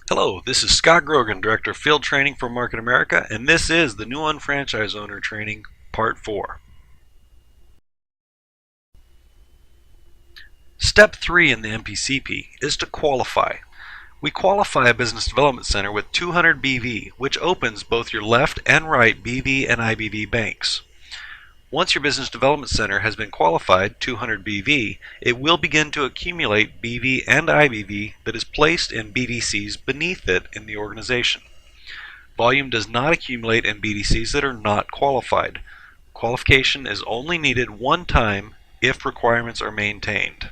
Hello, this is Scott Grogan, Director of Field Training for Market America, and this is the NUOT Franchise Owner Training Part 4. Step 3 in the MPCP is to qualify. We qualify a business development center with 200 BV, which opens both your left and right BV and IBV banks. Once your business development center has been qualified, 200 BV, it will begin to accumulate BV and IBV that is placed in BDCs beneath it in the organization. Volume does not accumulate in BDCs that are not qualified. Qualification is only needed one time if requirements are maintained.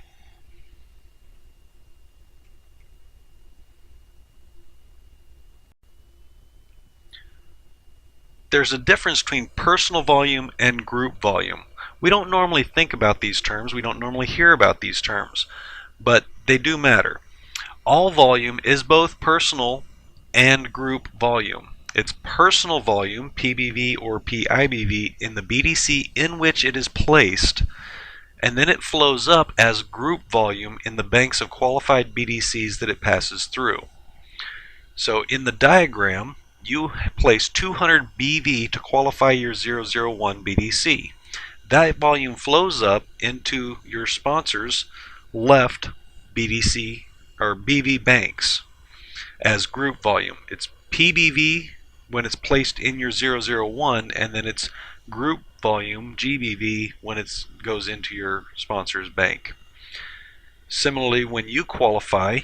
There's a difference between personal volume and group volume. We don't normally think about these terms, we don't normally hear about these terms, but they do matter. All volume is both personal and group volume. It's personal volume, PBV or PIBV, in the BDC in which it is placed, and then it flows up as group volume in the banks of qualified BDCs that it passes through. So in the diagram, you place 200 BV to qualify your 001 BDC. That volume flows up into your sponsor's left BDC or BV banks as group volume. It's PBV when it's placed in your 001, and then it's group volume, GBV, when it goes into your sponsor's bank. Similarly, when you qualify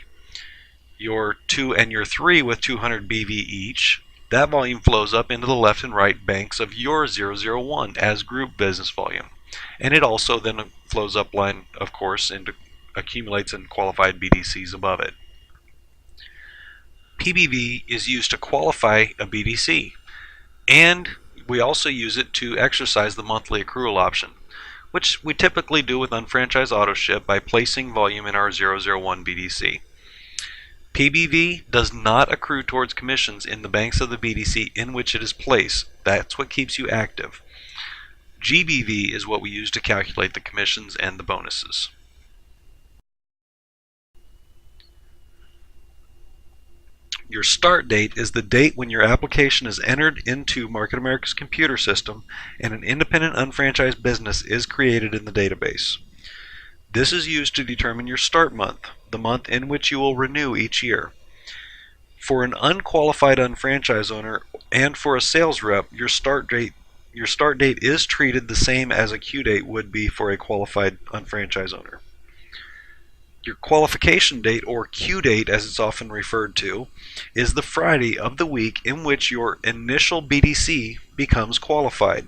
your 2 and your 3 with 200 BV each, that volume flows up into the left and right banks of your 001 as group business volume. And it also then flows up line, of course, into accumulates in qualified BDCs above it. PBV is used to qualify a BDC, and we also use it to exercise the monthly accrual option, which we typically do with unfranchised auto ship by placing volume in our 001 BDC. PBV does not accrue towards commissions in the banks of the BDC in which it is placed. That's what keeps you active. GBV is what we use to calculate the commissions and the bonuses. Your start date is the date when your application is entered into Market America's computer system and an independent unfranchised business is created in the database. This is used to determine your start month, the month in which you will renew each year. For an unqualified unfranchised owner and for a sales rep, your start date is treated the same as a Q date would be for a qualified unfranchised owner. Your qualification date, or Q date as it's often referred to, is the Friday of the week in which your initial BDC becomes qualified.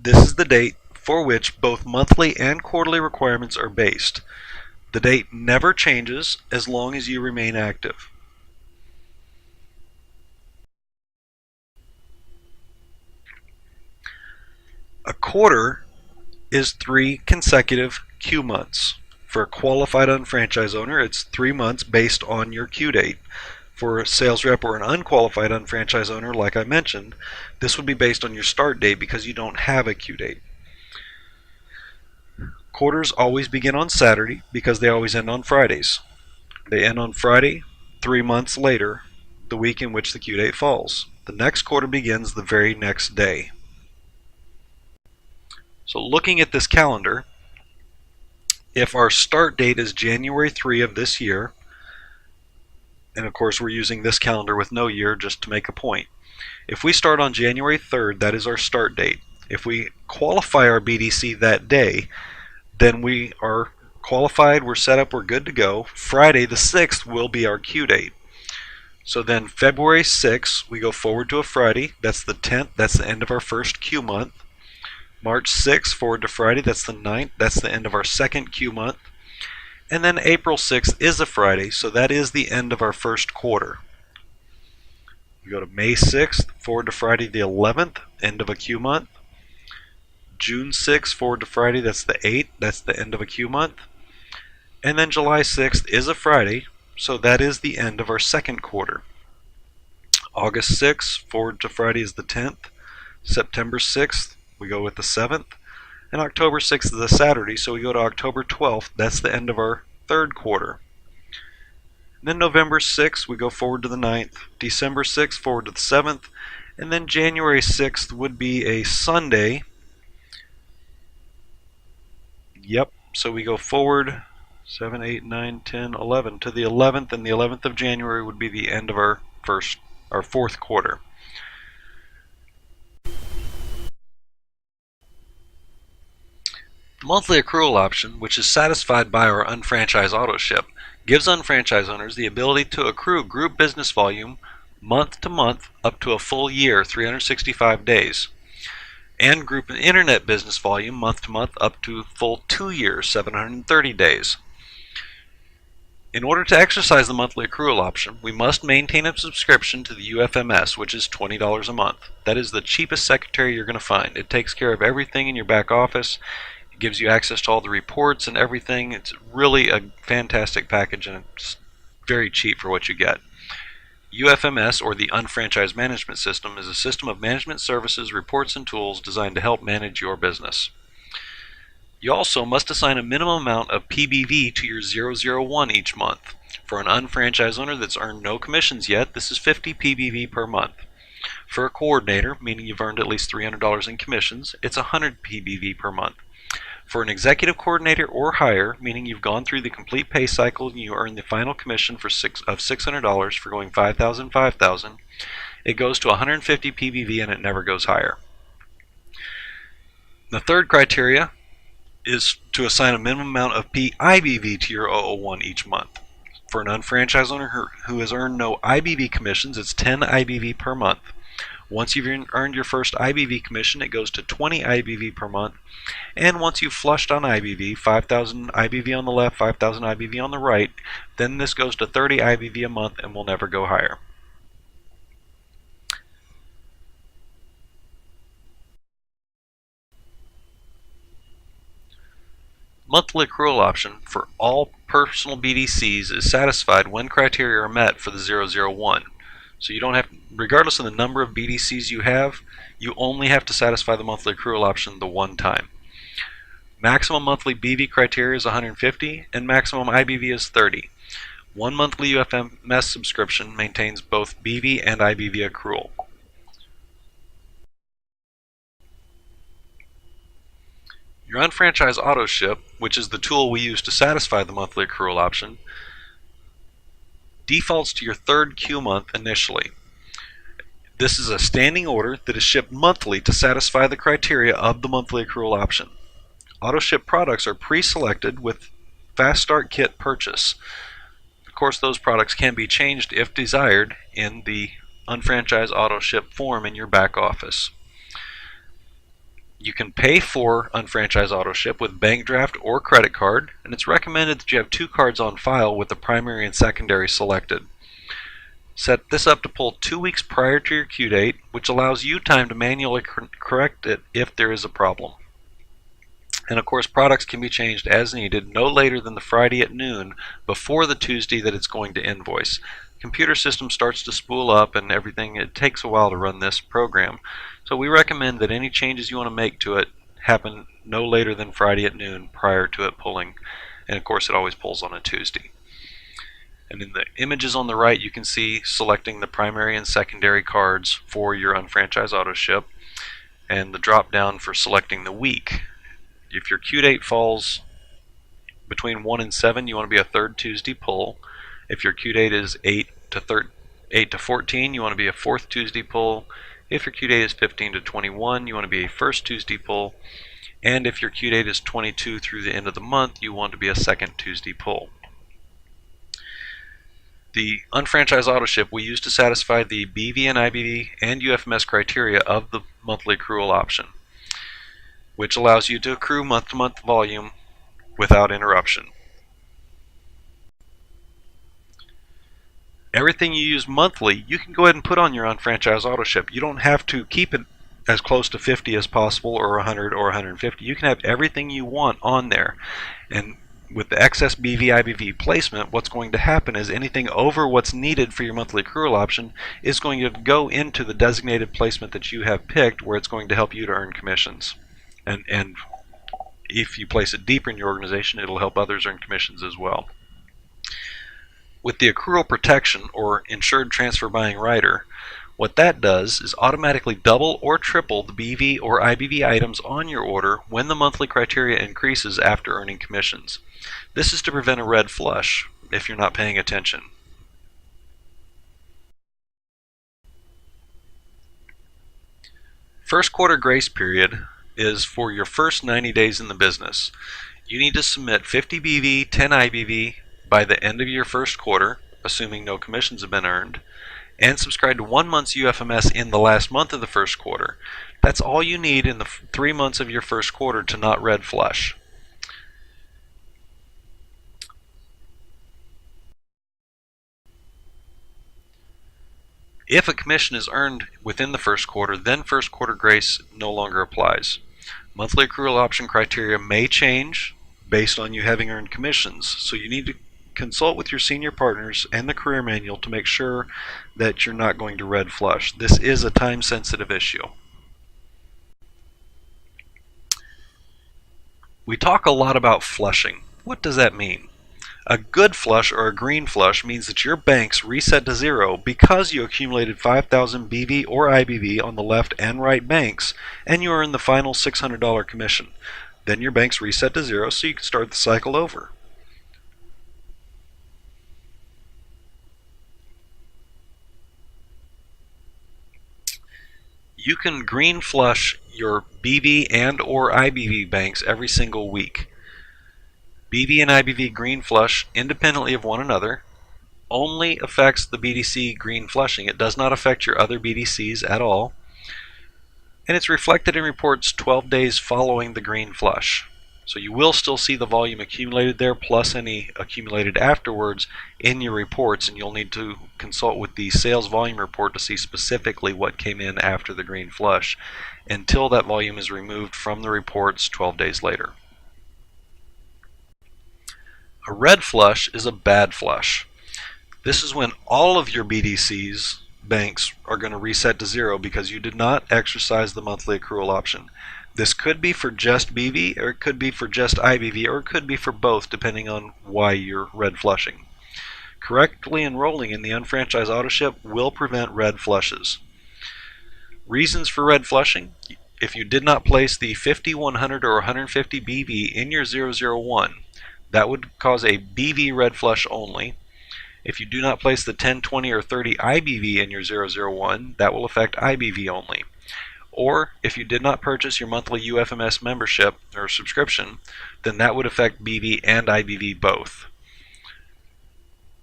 This is the date for which both monthly and quarterly requirements are based. The date never changes as long as you remain active. A quarter is 3 consecutive Q months. For a qualified unfranchised owner, it's 3 months based on your Q date. For a sales rep or an unqualified unfranchised owner, like I mentioned, this would be based on your start date because you don't have a Q date. Quarters always begin on Saturday because they always end on Fridays. They end on Friday, 3 months later, the week in which the Q date falls. The next quarter begins the very next day. So looking at this calendar, if our start date is January 3 of this year, and of course we're using this calendar with no year just to make a point. If we start on January 3rd, that is our start date. If we qualify our BDC that day, then we are qualified, we're set up, we're good to go. Friday the 6th will be our Q date. So then February 6th, we go forward to a Friday, that's the 10th, that's the end of our first Q month. March 6th, forward to Friday, that's the 9th, that's the end of our second Q month. And then April 6th is a Friday, so that is the end of our first quarter. We go to May 6th, forward to Friday the 11th, end of a Q month. June 6th, forward to Friday, that's the 8th, that's the end of a Q month. And then July 6th is a Friday, so that is the end of our second quarter. August 6th, forward to Friday is the 10th. September 6th, we go with the 7th. And October 6th is a Saturday, so we go to October 12th, that's the end of our third quarter. Then November 6th, we go forward to the 9th. December 6th, forward to the 7th. And then January 6th would be a Sunday. Yep, so we go forward 7, 8, 9, 10, 11 to the 11th, and the 11th of January would be the end of our fourth quarter. The monthly accrual option, which is satisfied by our unfranchised auto ship, gives unfranchised owners the ability to accrue group business volume month to month up to a full year, 365 days, and group and internet business volume month to month up to full 2 years, 730 days. In order to exercise the monthly accrual option, we must maintain a subscription to the UFMS, which is $20 a month. That is the cheapest secretary you're going to find. It takes care of everything in your back office. It gives you access to all the reports and everything. It's really a fantastic package, and it's very cheap for what you get. UFMS, or the Unfranchised Management System, is a system of management services, reports, and tools designed to help manage your business. You also must assign a minimum amount of PBV to your 001 each month. For an unfranchised owner that's earned no commissions yet, this is 50 PBV per month. For a coordinator, meaning you've earned at least $300 in commissions, it's 100 PBV per month. For an executive coordinator or higher, meaning you've gone through the complete pay cycle and you earn the final commission of $600 for going 5,000, 5,000, it goes to 150 PBV and it never goes higher. The third criteria is to assign a minimum amount of IBV to your 001 each month. For an unfranchised owner who has earned no IBV commissions, it's 10 IBV per month. Once you've earned your first IBV commission, it goes to 20 IBV per month. And once you've flushed on IBV, 5,000 IBV on the left, 5,000 IBV on the right, then this goes to 30 IBV a month and will never go higher. Monthly accrual option for all personal BDCs is satisfied when criteria are met for the 001. So you don't have, regardless of the number of BDCs you have, you only have to satisfy the monthly accrual option the one time. Maximum monthly BV criteria is 150 and maximum IBV is 30. One monthly UFMS subscription maintains both BV and IBV accrual. Your unfranchised auto ship, which is the tool we use to satisfy the monthly accrual option, defaults to your third Q month initially. This is a standing order that is shipped monthly to satisfy the criteria of the monthly accrual option. Auto ship products are pre-selected with Fast Start Kit purchase. Of course, those products can be changed if desired in the unfranchised auto ship form in your back office. You can pay for unfranchised auto ship with bank draft or credit card, and it's recommended that you have 2 cards on file with the primary and secondary selected. Set this up to pull 2 weeks prior to your Q date, which allows you time to manually correct it if there is a problem. And of course, products can be changed as needed no later than the Friday at noon before the Tuesday that it's going to invoice. Computer system starts to spool up and everything. It takes a while to run this program. So we recommend that any changes you want to make to it happen no later than Friday at noon prior to it pulling. And of course, it always pulls on a Tuesday. And in the images on the right, you can see selecting the primary and secondary cards for your unfranchised auto ship and the drop down for selecting the week. If your Q date falls between 1 and 7, you want to be a third Tuesday pull. If your Q date is 8 to 14, you want to be a fourth Tuesday pull. If your Q date is 15 to 21, you want to be a first Tuesday pull. And if your Q date is 22 through the end of the month, you want to be a second Tuesday pull. The unfranchised auto ship we use to satisfy the BV and IBV and UFMS criteria of the monthly accrual option, which allows you to accrue month-to-month volume without interruption. Everything you use monthly, you can go ahead and put on your unfranchised auto ship. You don't have to keep it as close to 50 as possible, or 100 or 150. You can have everything you want on there. And with the excess BV IBV placement, what's going to happen is anything over what's needed for your monthly accrual option is going to go into the designated placement that you have picked, where it's going to help you to earn commissions. And if you place it deeper in your organization, it'll help others earn commissions as well. With the accrual protection, or insured transfer buying rider, what that does is automatically double or triple the BV or IBV items on your order when the monthly criteria increases after earning commissions. This is to prevent a red flush if you're not paying attention. First quarter grace period is for your first 90 days in the business. You need to submit 50 BV, 10 IBV by the end of your first quarter, assuming no commissions have been earned, and subscribe to 1 month's UFMS in the last month of the first quarter. That's all you need in the 3 months of your first quarter to not red flush. If a commission is earned within the first quarter, then first quarter grace no longer applies. Monthly accrual option criteria may change based on you having earned commissions, so you need to consult with your senior partners and the career manual to make sure that you're not going to red flush. This is a time-sensitive issue. We talk a lot about flushing. What does that mean? A good flush or a green flush means that your banks reset to zero because you accumulated 5,000 BV or IBV on the left and right banks and you earn the final $600 commission. Then your banks reset to zero so you can start the cycle over. You can green flush your BV and or IBV banks every single week. BV and IBV green flush independently of one another only affects the BDC green flushing. It does not affect your other BDCs at all. And it's reflected in reports 12 days following the green flush. So you will still see the volume accumulated there plus any accumulated afterwards in your reports, and you'll need to consult with the sales volume report to see specifically what came in after the green flush until that volume is removed from the reports 12 days later. A red flush is a bad flush. This is when all of your BDCs banks are going to reset to zero because you did not exercise the monthly accrual option. This could be for just BV, or it could be for just IBV, or it could be for both, depending on why you're red flushing. Correctly enrolling in the unfranchised auto ship will prevent red flushes. Reasons for red flushing: if you did not place the 50, 100, or 150 BV in your 001, that would cause a BV red flush only. If you do not place the 10, 20, or 30 IBV in your 001, that will affect IBV only. Or if you did not purchase your monthly UFMS membership or subscription, then that would affect BV and IBV both.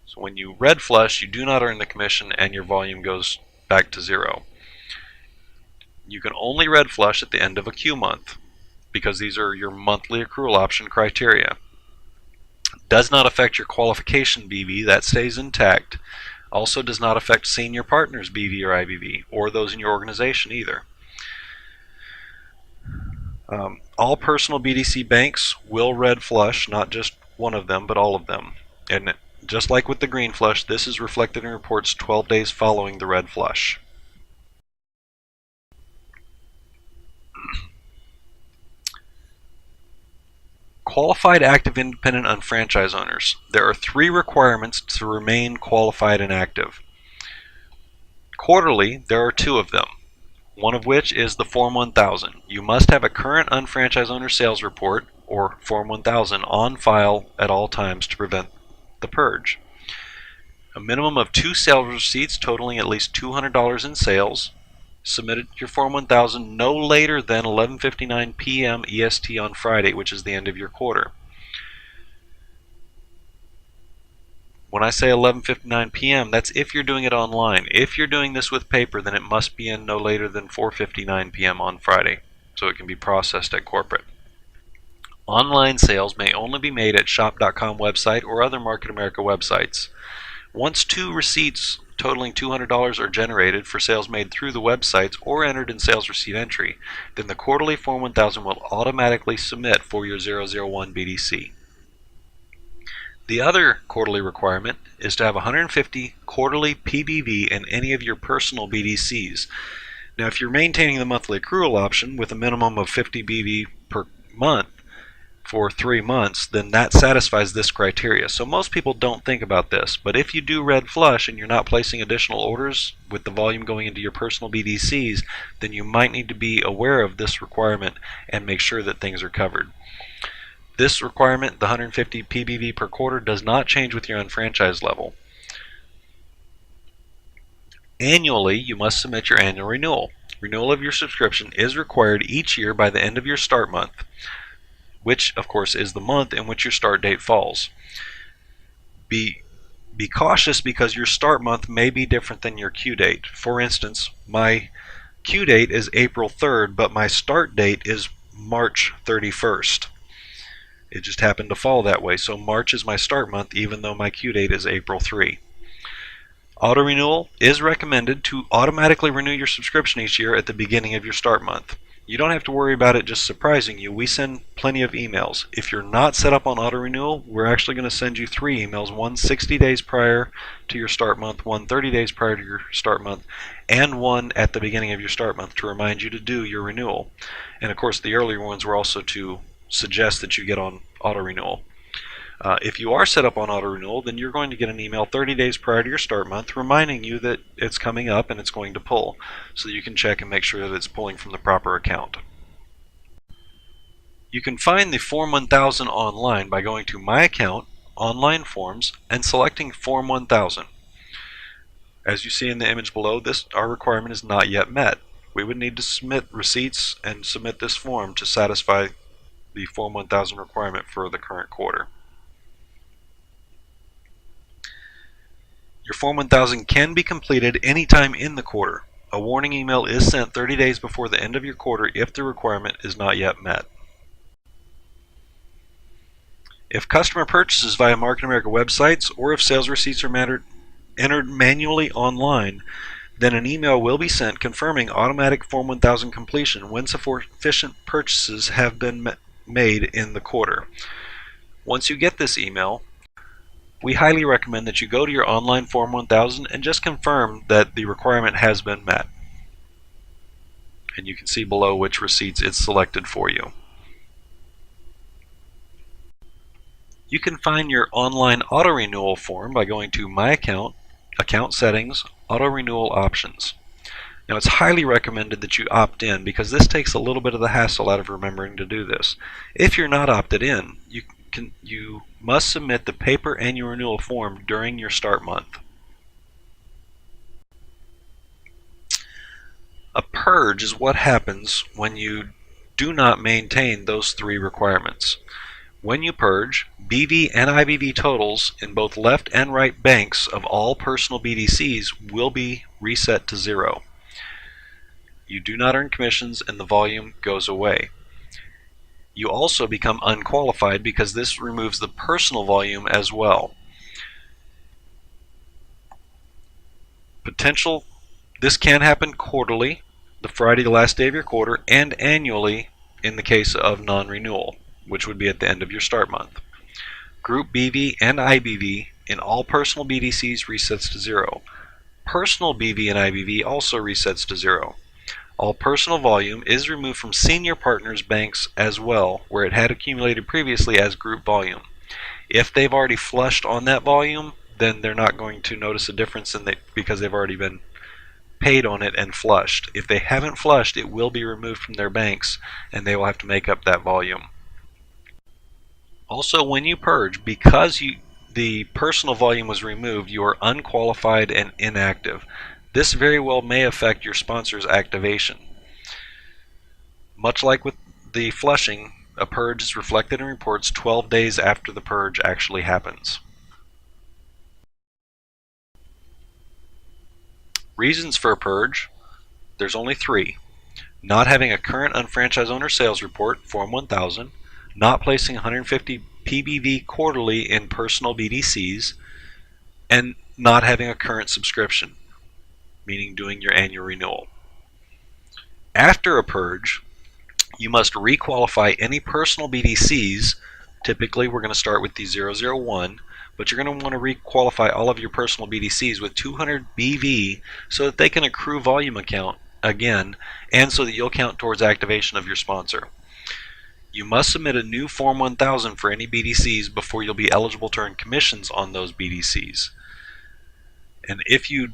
So when you red flush, you do not earn the commission and your volume goes back to zero. You can only red flush at the end of a Q month because these are your monthly accrual option criteria. Does not affect your qualification BV, that stays intact. Also does not affect senior partners BV or IBV, or those in your organization either. All personal BDC banks will red flush, not just one of them, but all of them. And just like with the green flush, this is reflected in reports 12 days following the red flush. Qualified active independent unfranchised owners. There are 3 requirements to remain qualified and active. Quarterly, there are 2 of them, one of which is the Form 1000. You must have a current unfranchised owner sales report, or Form 1000, on file at all times to prevent the purge. A minimum of 2 sales receipts totaling at least $200 in sales. Submitted your Form 1000 no later than 11:59 p.m. EST on Friday, which is the end of your quarter. When I say 11:59 p.m., that's if you're doing it online. If you're doing this with paper, then it must be in no later than 4:59 p.m. on Friday, so it can be processed at corporate. Online sales may only be made at shop.com website or other Market America websites. Once 2 receipts totaling $200 are generated for sales made through the websites or entered in sales receipt entry, then the quarterly Form 1000 will automatically submit for your 001 BDC. The other quarterly requirement is to have 150 quarterly PBV in any of your personal BDCs. Now, if you're maintaining the monthly accrual option with a minimum of 50 BV per month, for 3 months, then that satisfies this criteria. So most people don't think about this, but if you do red flush and you're not placing additional orders with the volume going into your personal BDCs, then you might need to be aware of this requirement and make sure that things are covered. This requirement, the 150 PBV per quarter, does not change with your unfranchised level. Annually, you must submit your annual renewal. Renewal of your subscription is required each year by the end of your start month, which of course is the month in which your start date falls. Be cautious because your start month may be different than your Q date. For instance, my Q date is April 3rd, but my start date is March 31st. It just happened to fall that way, so March is my start month even though my Q date is April 3. Auto renewal is recommended to automatically renew your subscription each year at the beginning of your start month. You don't have to worry about it just surprising you. We send plenty of emails. If you're not set up on auto renewal, we're actually going to send you 3 emails, one 60 days prior to your start month, one 30 days prior to your start month, and one at the beginning of your start month to remind you to do your renewal. And of course the earlier ones were also to suggest that you get on auto renewal. If you are set up on auto renewal, then you're going to get an email 30 days prior to your start month reminding you that it's coming up and it's going to pull, so that you can check and make sure that it's pulling from the proper account. You can find the Form 1000 online by going to My Account, Online Forms, and selecting Form 1000. As you see in the image below, our requirement is not yet met. We would need to submit receipts and submit this form to satisfy the Form 1000 requirement for the current quarter. Your Form 1000 can be completed anytime in the quarter. A warning email is sent 30 days before the end of your quarter if the requirement is not yet met. If customer purchases via Market America websites or if sales receipts are entered manually online, then an email will be sent confirming automatic Form 1000 completion when sufficient purchases have been made in the quarter. Once you get this email, we highly recommend that you go to your online Form 1000 and just confirm that the requirement has been met. And you can see below which receipts it's selected for you. You can find your online auto renewal form by going to My Account, Account Settings, Auto Renewal Options. Now it's highly recommended that you opt in because this takes a little bit of the hassle out of remembering to do this. If you're not opted in, you must submit the paper annual renewal form during your start month. A purge is what happens when you do not maintain those 3 requirements. When you purge, BV and IBV totals in both left and right banks of all personal BDCs will be reset to 0. You do not earn commissions and the volume goes away. You also become unqualified because this removes the personal volume as well. This can happen quarterly, the Friday the last day of your quarter, and annually in the case of non-renewal, which would be at the end of your start month. Group BV and IBV in all personal BDCs resets to 0. Personal BV and IBV also resets to 0. All personal volume is removed from senior partners banks as well, where it had accumulated previously as group volume. If they've already flushed on that volume, then they're not going to notice a difference because they've already been paid on it and flushed. If they haven't flushed, it will be removed from their banks and they will have to make up that volume. Also, when you purge, because the personal volume was removed, you are unqualified and inactive. This very well may affect your sponsor's activation. Much like with the flushing, a purge is reflected in reports 12 days after the purge actually happens. Reasons for a purge, there's only 3. Not having a current unfranchised owner sales report, Form 1000, not placing 150 PBV quarterly in personal BDCs, and not having a current subscription, meaning doing your annual renewal. After a purge, you must requalify any personal BDCs. Typically we're going to start with the 001, but you're going to want to requalify all of your personal BDCs with 200 BV so that they can accrue volume account again, and so that you'll count towards activation of your sponsor. You must submit a new Form 1000 for any BDCs before you'll be eligible to earn commissions on those BDCs. And if you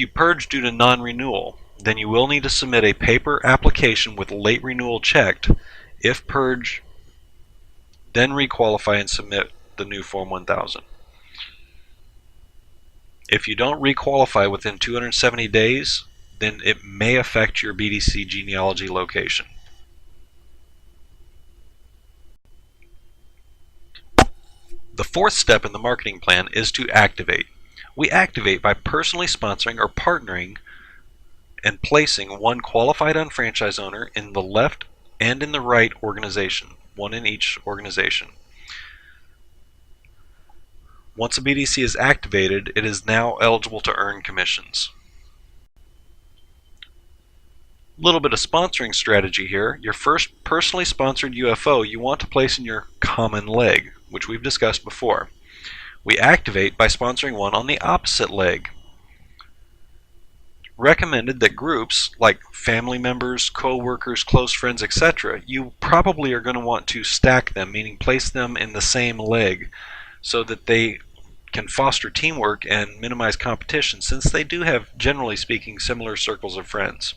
purge due to non-renewal, then you will need to submit a paper application with late renewal checked. If purge, then requalify and submit the new Form 1000. If you don't requalify within 270 days, then it may affect your BDC genealogy location. The fourth step in the marketing plan is to activate. We activate by personally sponsoring or partnering and placing one qualified unfranchised owner in the left and in the right organization, one in each organization. Once a BDC is activated, it is now eligible to earn commissions. A little bit of sponsoring strategy here. Your first personally sponsored UFO you want to place in your common leg, which we've discussed before. We activate by sponsoring one on the opposite leg. Recommended that groups like family members, co-workers, close friends, etc., you probably are going to want to stack them, meaning place them in the same leg so that they can foster teamwork and minimize competition, since they do have, generally speaking, similar circles of friends.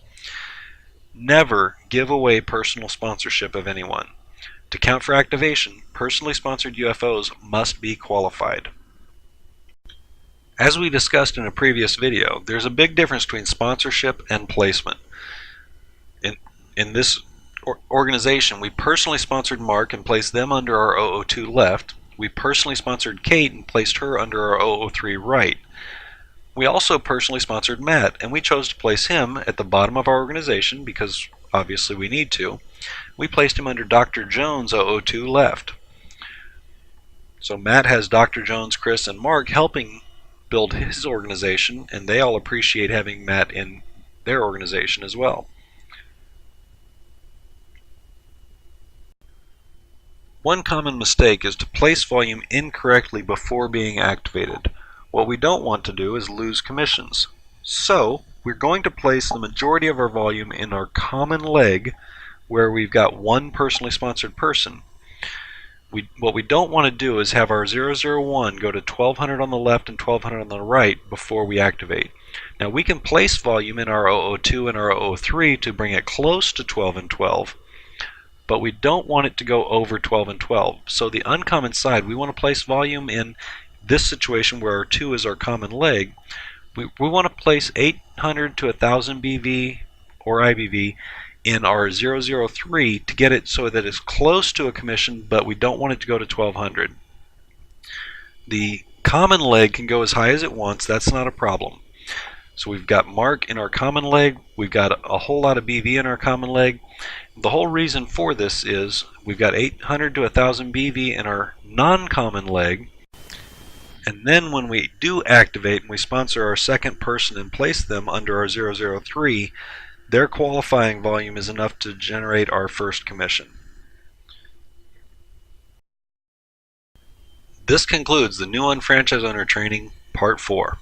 Never give away personal sponsorship of anyone. To count for activation, personally sponsored UFOs must be qualified. As we discussed in a previous video, there's a big difference between sponsorship and placement. In this organization, we personally sponsored Mark and placed them under our 002 left. We personally sponsored Kate and placed her under our 003 right. We also personally sponsored Matt, and we chose to place him at the bottom of our organization because obviously we need to. We placed him under Dr. Jones' 002 left. So Matt has Dr. Jones, Chris, and Mark helping build his organization, and they all appreciate having Matt in their organization as well. One common mistake is to place volume incorrectly before being activated. What we don't want to do is lose commissions. So we're going to place the majority of our volume in our common leg where we've got one personally sponsored person. What we don't want to do is have our 001 go to 1200 on the left and 1200 on the right before we activate. Now we can place volume in our 002 and our 003 to bring it close to 12 and 12, but we don't want it to go over 12 and 12. So the uncommon side, we want to place volume in this situation where our 2 is our common leg. We want to place 800 to 1000 BV or IBV in our 003 to get it so that it's close to a commission, but we don't want it to go to 1200. The common leg can go as high as it wants, that's not a problem. So we've got Mark in our common leg, we've got a whole lot of BV in our common leg. The whole reason for this is we've got 800 to 1000 BV in our non-common leg, and then when we do activate and we sponsor our second person and place them under our 003, their qualifying volume is enough to generate our first commission. This concludes the new unfranchised owner training, Part 4.